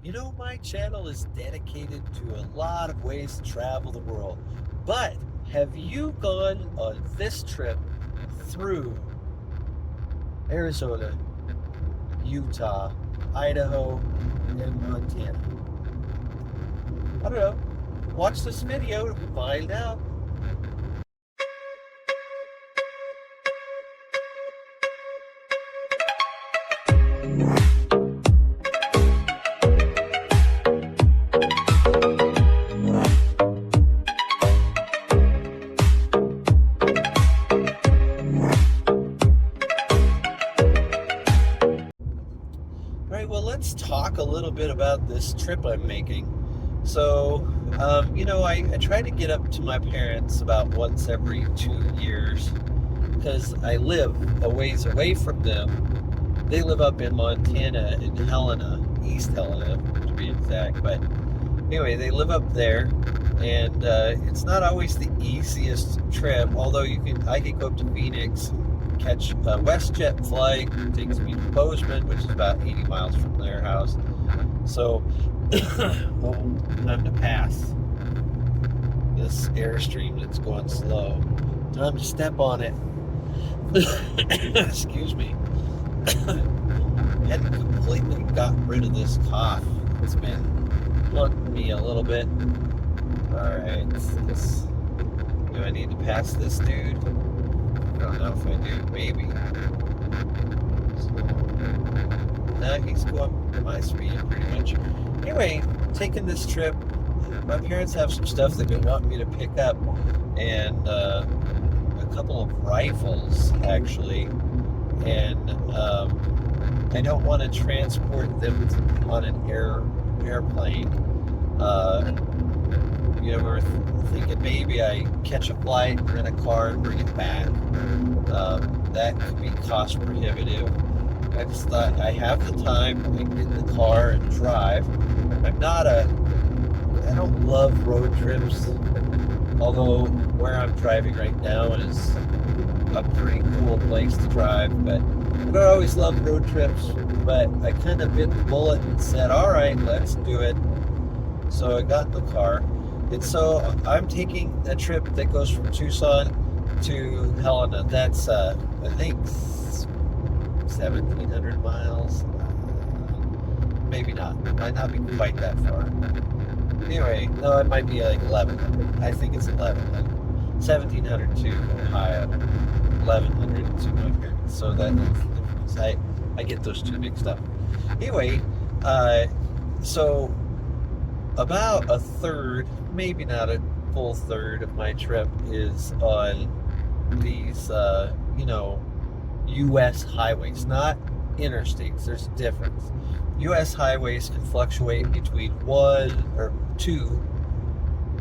My channel is dedicated to a lot of ways to travel the world. But have you gone on this trip through Arizona, Utah, Idaho, and Montana? I don't know. Watch this video to find out. Right, well, let's talk a little bit about this trip I'm making. So, I try to get up to my parents about once every 2 years because I live a ways away from them. They live up in Montana, in Helena, East Helena to be exact. But anyway, they live up there, and it's not always the easiest trip. Although I could go up to Phoenix, catch a WestJet flight, it takes me to Bozeman, which is about 80 miles from their house. So, time to pass this Airstream that's going slow. Time to step on it. Excuse me. Hadn't completely got rid of this cough. It's been blunting me a little bit. Alright, do I need to pass this dude? I don't know if I do. Maybe. So, he's going my speed pretty much. Anyway, taking this trip, my parents have some stuff they've been wanting me to pick up, and a couple of rifles actually, and I don't want to transport them on an airplane. We're thinking maybe I catch a flight, rent a car, and bring it back. That could be cost prohibitive. I just thought I have the time, I can get in the car and drive. I don't love road trips, although where I'm driving right now is a pretty cool place to drive, but I don't always love road trips, but I kind of bit the bullet and said, all right, let's do it. So I got in the car, and so I'm taking a trip that goes from Tucson to Helena. That's, I think, 1,700 miles. Maybe not. It might not be quite that far. Anyway, no, it might be like 1,100. I think it's 1,100. 1,700 to Ohio, 1,100 to my parents. So that's the difference. I get those two mixed up. Anyway, so about a third, maybe not a full third of my trip is on these, U.S. highways, not interstates. There's a difference. U.S. highways can fluctuate between 1 or 2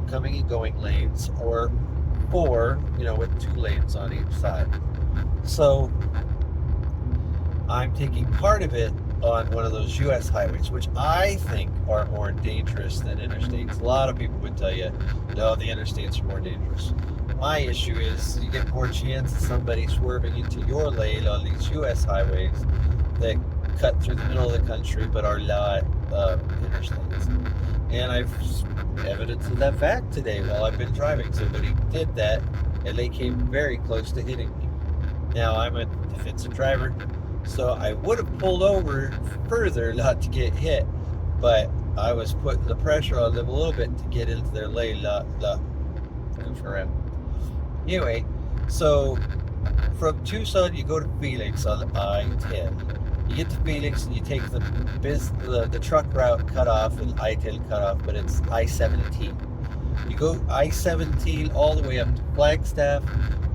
coming and going lanes, or 4, with 2 lanes on each side. So I'm taking part of it on one of those U.S. highways, which I think are more dangerous than interstates. A lot of people would tell you, no, the interstates are more dangerous. My issue is you get more chance of somebody swerving into your lane on these U.S. highways that cut through the middle of the country but are not interstates. And I've evidence of that fact today while I've been driving. Somebody did that, and they came very close to hitting me. Now, I'm a defensive driver, so I would have pulled over further not to get hit, but I was putting the pressure on them a little bit to get into their lane, not for him. Anyway, so from Tucson, you go to Phoenix on I-10. You get to Phoenix and you take the truck route cut off and I-10 cut off, but it's I-17. You go I-17 all the way up to Flagstaff,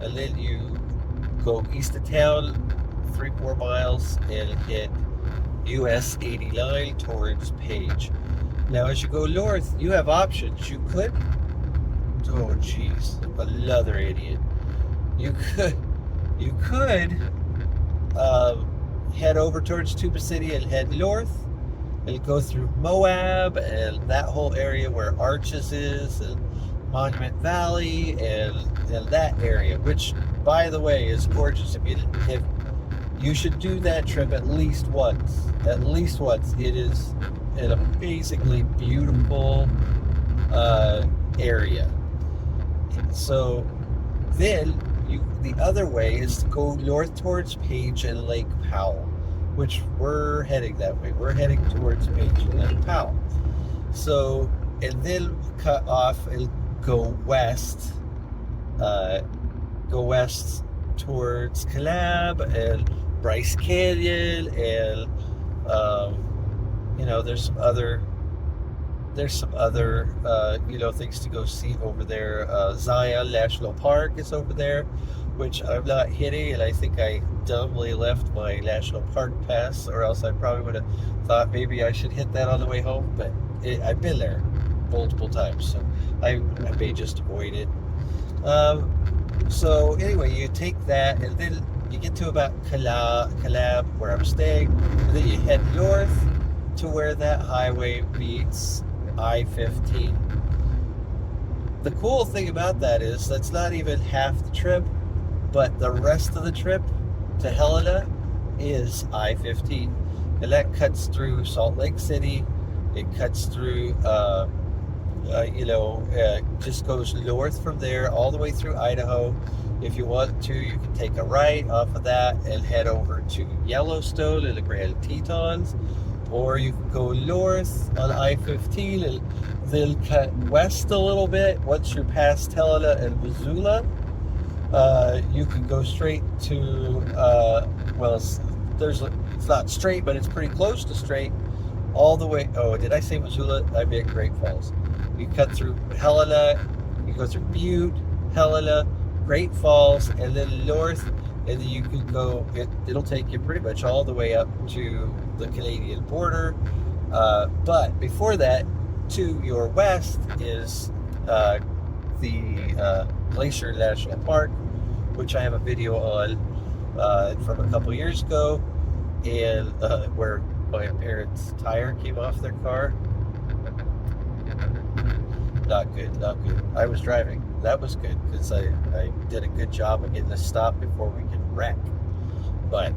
and then you go east of town 3-4 miles and hit US 89 towards Page. Now, as you go north, you have options. You could, oh jeez, another idiot. You could head over towards Tuba City and head north and go through Moab and that whole area where Arches is, and Monument Valley and that area, which, by the way, is gorgeous. You should do that trip at least once. At least once. It is an amazingly beautiful area. So then the other way is to go north towards Page and Lake Powell, which we're heading that way. We're heading towards Page and Lake Powell. So, and then cut off and go west towards Calab and Bryce Canyon, and there's some other things to go see over there. Zion National Park is over there, which I'm not hitting, and I think I dumbly left my National Park pass, or else I probably would have thought maybe I should hit that on the way home, but I've been there multiple times, so I may just avoid it. So anyway, you take that, and then you get to about Calab, where I'm staying, and then you head north to where that highway meets I-15. The cool thing about that is that's not even half the trip, but the rest of the trip to Helena is I-15, and that cuts through Salt Lake City. It cuts through just goes north from there all the way through Idaho. If you want to, you can take a right off of that and head over to Yellowstone and the Grand Tetons, or you can go north on I-15 and then cut west a little bit. Once you're past Helena and Missoula, you can go straight to it's not straight, but it's pretty close to straight, all the way. Oh, did I say Missoula? I meant Great Falls. You cut through Helena, you go through Butte, Helena, Great Falls, and then north, and then you can go, it'll take you pretty much all the way up to the Canadian border. But before that, to your west is the Glacier National Park, which I have a video on from a couple years ago, and where my parents' tire came off their car. Not good. I was driving. That was good, because I did a good job of getting us stopped before we could wreck. But,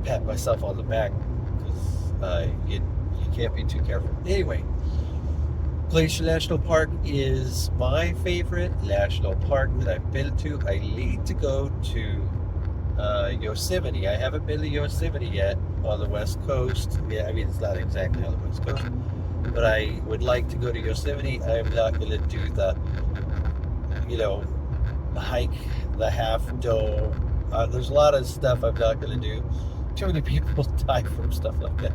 pat myself on the back, because you can't be too careful. Anyway, Glacier National Park is my favorite national park that I've been to. I need to go to Yosemite. I haven't been to Yosemite yet on the West Coast. Yeah, I mean, it's not exactly on the West Coast, but I would like to go to Yosemite. I'm not going to do the, hike the half dome. There's a lot of stuff I'm not going to do. Too many people die from stuff like that.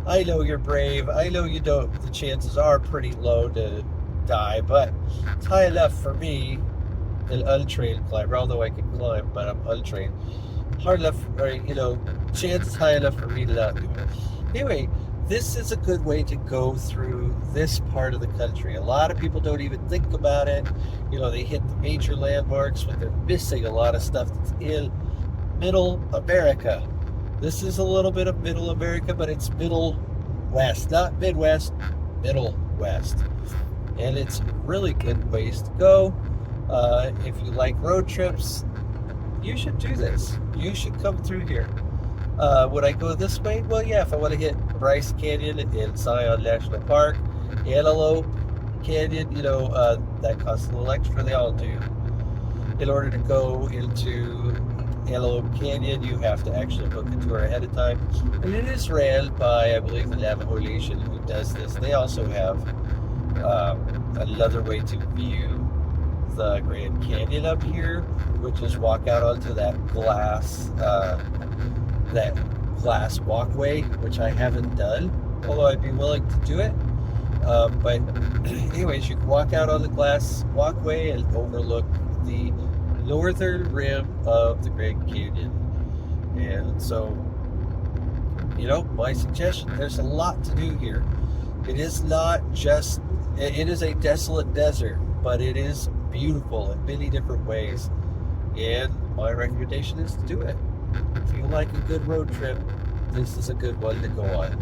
I know you're brave. I know you don't. The chances are pretty low to die, but it's high enough for me, an untrained climber, although I can climb, but I'm untrained. Hard enough, or, chances high enough for me to not do it. Anyway, this is a good way to go through this part of the country. A lot of people don't even think about it. They hit the major landmarks, but they're missing a lot of stuff that's in Middle America. This is a little bit of Middle America, but it's Middle West, not Midwest, Middle West. And it's really good ways to go. If you like road trips, you should do this. You should come through here. Would I go this way? Well, yeah, if I want to hit Bryce Canyon and Zion National Park, Antelope Canyon, that costs a little extra. They all do. In order to go into Antelope Canyon, you have to actually book a tour ahead of time. And it is ran by, I believe, the Navajo Nation who does this. They also have another way to view the Grand Canyon up here, which is walk out onto that glass walkway, which I haven't done, although I'd be willing to do it. But anyways, you can walk out on the glass walkway and overlook the northern rim of the Grand Canyon. And so, my suggestion, there's a lot to do here. It is not just, it is a desolate desert, but it is beautiful in many different ways. And my recommendation is to do it. If you like a good road trip, this is a good one to go on.